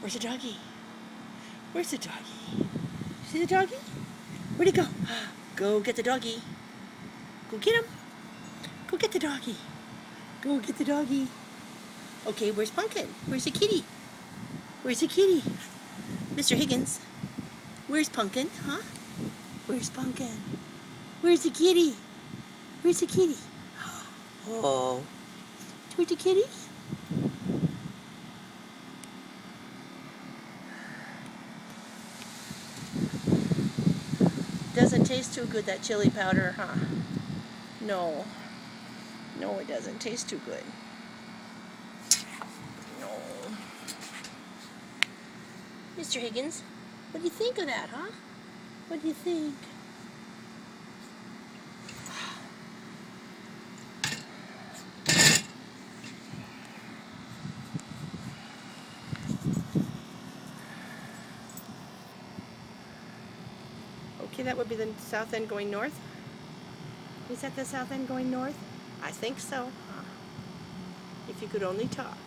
Where's the doggy? Where's the doggy? See the doggy? Where'd he go? Go get the doggy. Go get him. Go get the doggy. Go get the doggy. Okay, where's Pumpkin? Where's the kitty? Where's the kitty? Mr. Higgins. Where's Pumpkin? Huh? Where's Pumpkin? Where's the kitty? Where's the kitty? Oh. Where's the kitty? Doesn't taste too good, that chili powder, huh? No. No, it doesn't taste too good. No. Mr. Higgins, what do you think of that, huh? What do you think? Okay, that would be the south end going north. Is that the south end going north? I think so. If you could only talk.